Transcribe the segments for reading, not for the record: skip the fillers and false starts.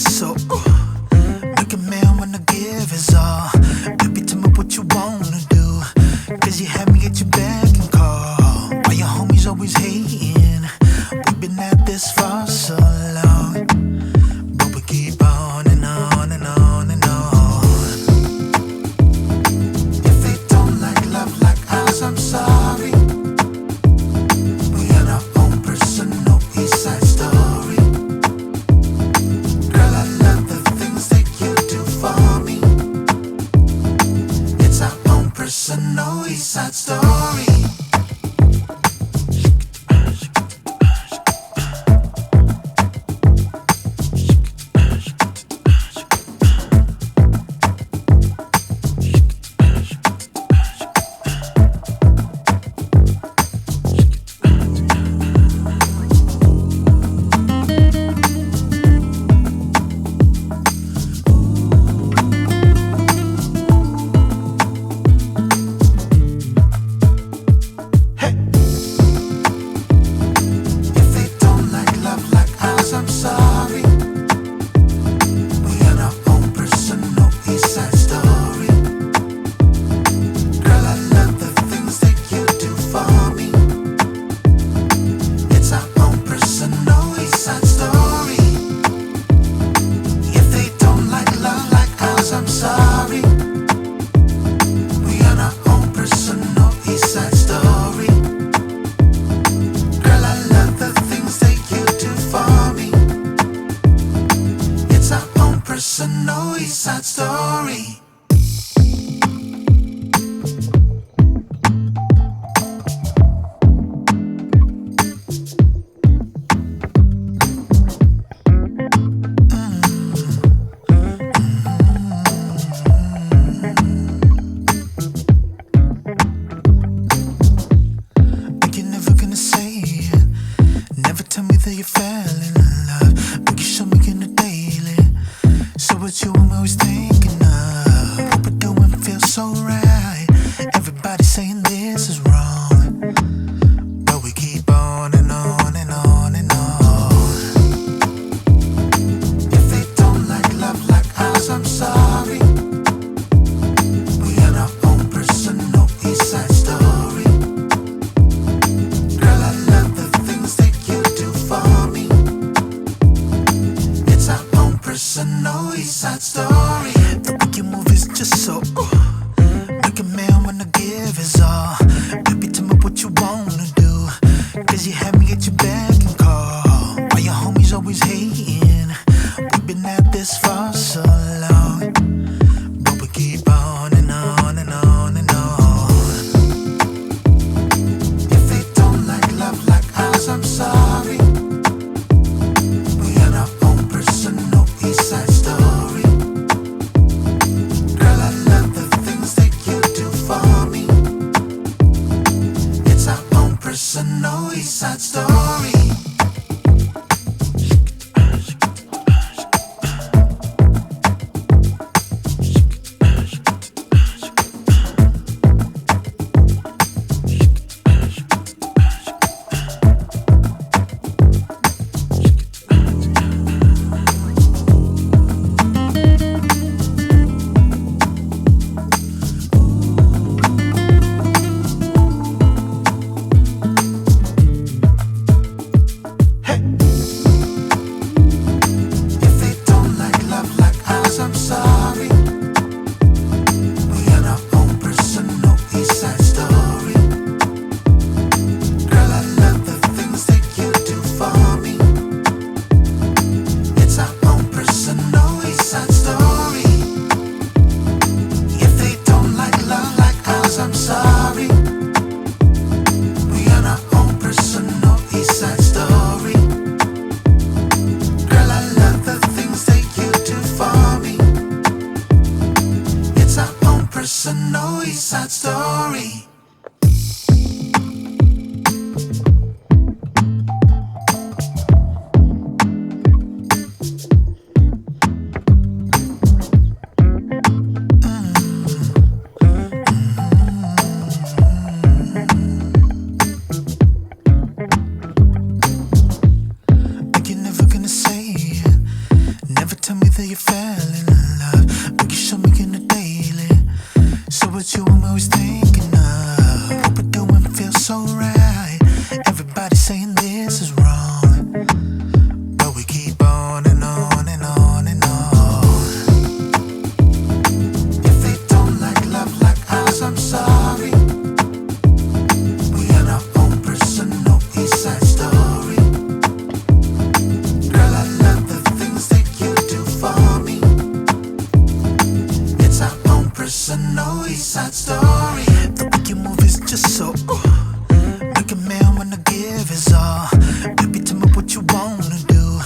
just so make a man wanna give his all. Baby, tell me what you wanna do, 'cause you had me at your beck and call. Why your homies always hating? We've been at this for so long, but we keep on and on and on and on. If they don't like love like ours, I'm sorry. We got our own personal East Side story. Girl, I love the things that you do for me. It's our own personal East Side story. I'm sorry. We got our own personal East Side story. Girl, I love the things that you do for me. It's our own personal East Side story. If they don't like love like ours, I'm sorry. We got our own personal East Side story. Girl, I love the things that you do for me. It's our own personal East Side story. But you're never gonna say it. Never tell me that you fell in love, but you show me in the daily. So it's you I'm always thinking of. What we're doing feels so right. Everybody's saying this is wrong, but we keep on and on and on and on. If they don't like love like ours, I'm sorry. We got our own personal East Side story. Girl, I love the things that you do for me. It's our own personal East Side story. The way you move is just so make a man wanna give his all. Baby, tell me what you wanna do, 'cause you had me at your beck and call. Why your homies always hating? We've been at this for so long, but we keep on and on and on and on. If they don't like love like ours, I'm sorry. We got our own personal East Side story. Girl, I love the things that you do for me. It's our own personal East Side story. that you fell in love, but you show me in the daily. So what you I'm always thinking of. What we're doing feels so right. Everybody saying this is wrong, but we keep on and on and on and on. If they don't like love like ours, I'm sorry. We got our own personal East Side story. Girl, I love the things that you do for me. It's our own personal East Side story. The way you move is just so make a man wanna give his all. Baby, tell me what you wanna do,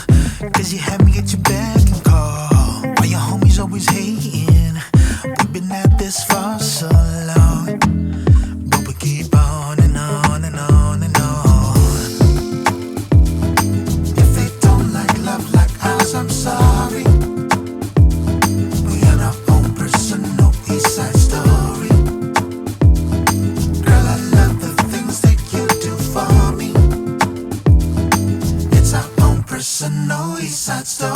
cause you had me at your beck and call. Why your homies always hating? We've been at this for so long, but we keep on and on and on and on. If they don't like love like ours, I'm sorry. We got our own personal East Side story. Girl, I love the things that you do for me. It's our own personal East Side story.